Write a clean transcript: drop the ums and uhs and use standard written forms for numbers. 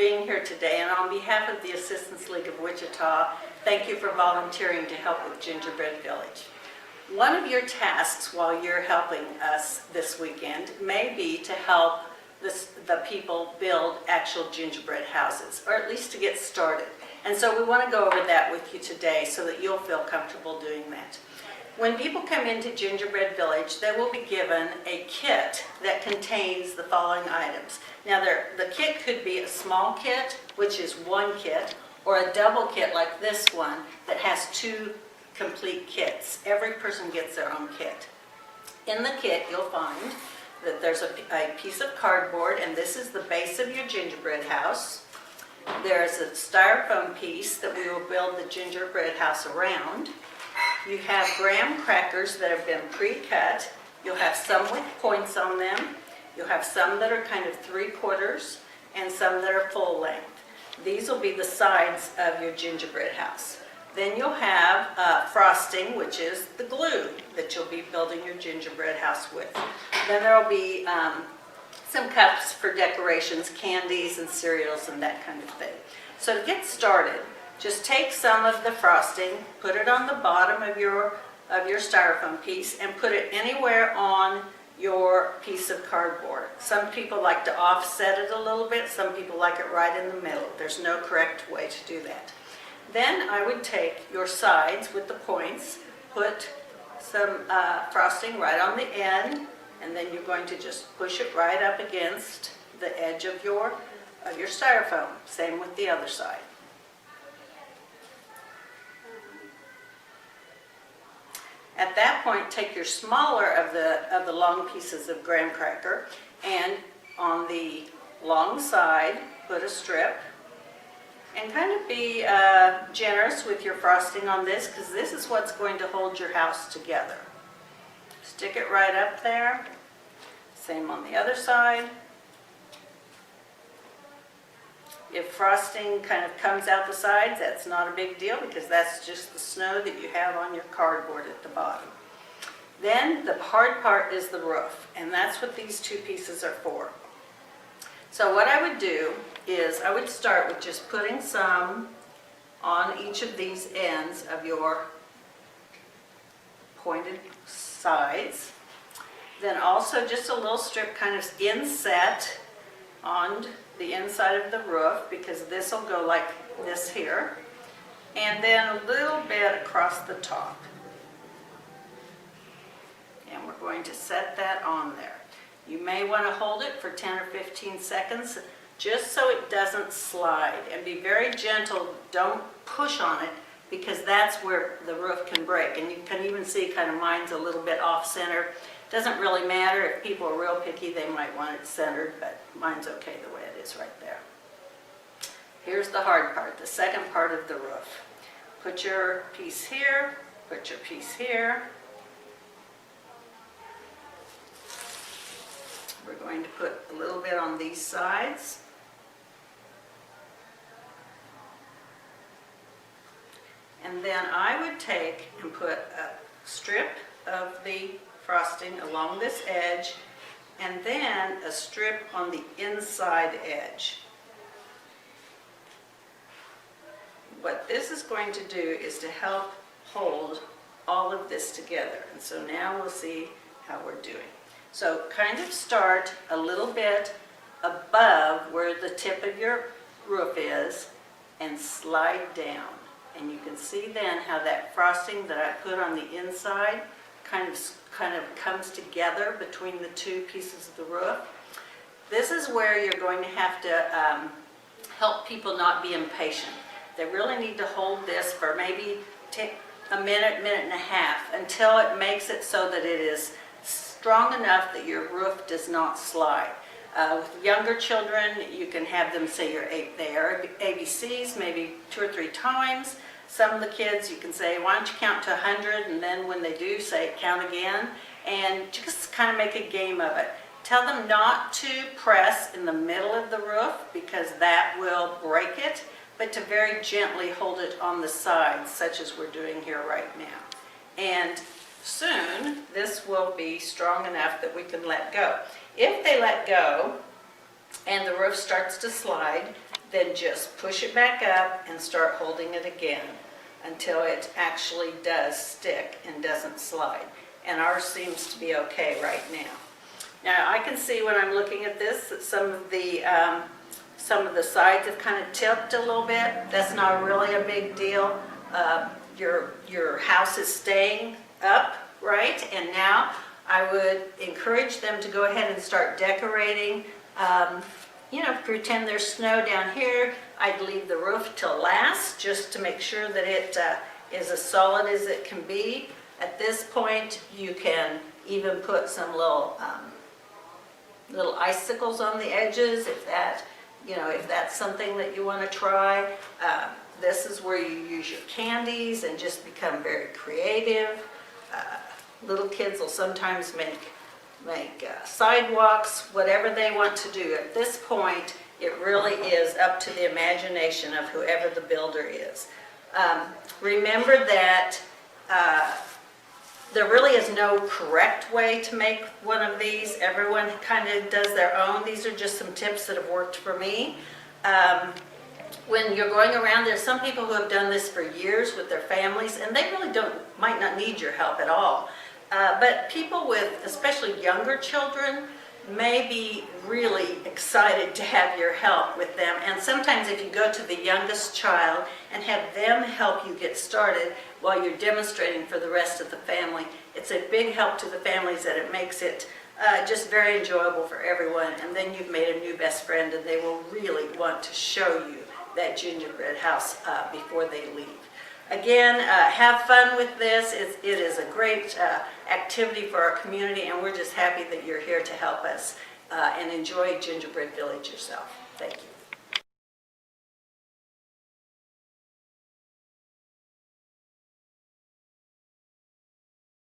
being here today, and on behalf of the Assistance League of Wichita, thank you for volunteering to help with Gingerbread Village. One of your tasks while you're helping us this weekend may be to help the people build actual gingerbread houses, or at least to get started. And so we want to go over that with you today so that you'll feel comfortable doing that. When people come into Gingerbread Village, they will be given a kit that contains the following items. Now, the kit could be a small kit, which is one kit, or a double kit like this one that has two complete kits. Every person gets their own kit. In the kit, you'll find that there's a piece of cardboard, and this is the base of your gingerbread house. There's a styrofoam piece that we will build the gingerbread house around. You have graham crackers that have been pre-cut. You'll have some with points on them. You'll have some that are kind of 3/4 and some that are full length. These will be the sides of your gingerbread house. Then you'll have frosting, which is the glue that you'll be building your gingerbread house with. Then there will be some cups for decorations, candies and cereals and that kind of thing. So to get started, just take some of the frosting, put it on the bottom of your styrofoam piece, and put it anywhere on your piece of cardboard. Some people like to offset it a little bit, some people like it right in the middle. There's no correct way to do that. Then I would take your sides with the points, put some frosting right on the end, and then you're going to just push it right up against the edge of your styrofoam. Same with the other side. At that point, take your smaller of the long pieces of graham cracker, and on the long side, put a strip, and kind of be generous with your frosting on this, because this is what's going to hold your house together. Stick it right up there. Same on the other side. If frosting kind of comes out the sides, that's not a big deal because that's just the snow that you have on your cardboard at the bottom. Then the hard part is the roof, and that's what these two pieces are for. So what I would do is I would start with just putting some on each of these ends of your pointed sides. Then also just a little strip kind of inset on the inside of the roof, because this will go like this here, and then a little bit across the top. And we're going to set that on there. You may want to hold it for 10 or 15 seconds just so it doesn't slide, and be very gentle. Don't push on it, because that's where the roof can break. And you can even see kind of mine's a little bit off center. Doesn't really matter. If people are real picky, they might want it centered, but mine's okay the way it is right there. Here's the hard part, the second part of the roof. Put your piece here, put your piece here. We're going to put a little bit on these sides. And then I would take and put a strip of the frosting along this edge, and then a strip on the inside edge. What this is going to do is to help hold all of this together. And so now we'll see how we're doing. So kind of start a little bit above where the tip of your roof is and slide down. And you can see then how that frosting that I put on the inside kind of comes together between the two pieces of the roof. This is where you're going to have to help people not be impatient. They really need to hold this for maybe a minute, minute and a half, until it makes it so that it is strong enough that your roof does not slide. With younger children, you can have them say their ABCs maybe 2 or 3 times. Some of the kids, you can say, why don't you count to 100, and then when they do, say count again, and just kind of make a game of it. Tell them not to press in the middle of the roof, because that will break it, but to very gently hold it on the sides, such as we're doing here right now. And soon, this will be strong enough that we can let go. If they let go and the roof starts to slide, then just push it back up and start holding it again until it actually does stick and doesn't slide. And ours seems to be okay right now. Now I can see when I'm looking at this that some of the sides have kind of tipped a little bit. That's not really a big deal. Your house is staying up, right? And now I would encourage them to go ahead and start decorating. Pretend there's snow down here. I'd leave the roof till last just to make sure that it is as solid as it can be. At this point, you can even put some little icicles on the edges if that's something that you want to try. This is where you use your candies and just become very creative. Little kids will sometimes make sidewalks, whatever they want to do. At this point, it really is up to the imagination of whoever the builder is. Remember that there really is no correct way to make one of these. Everyone kind of does their own. These are just some tips that have worked for me. When you're going around, there's some people who have done this for years with their families, and they really might not need your help at all. But people with especially younger children may be really excited to have your help with them. And sometimes if you go to the youngest child and have them help you get started while you're demonstrating for the rest of the family, it's a big help to the families that it makes it just very enjoyable for everyone. And then you've made a new best friend, and they will really want to show you that gingerbread house before they leave. Again, have fun with this. It is a great activity for our community, and we're just happy that you're here to help us and enjoy Gingerbread Village yourself. Thank you.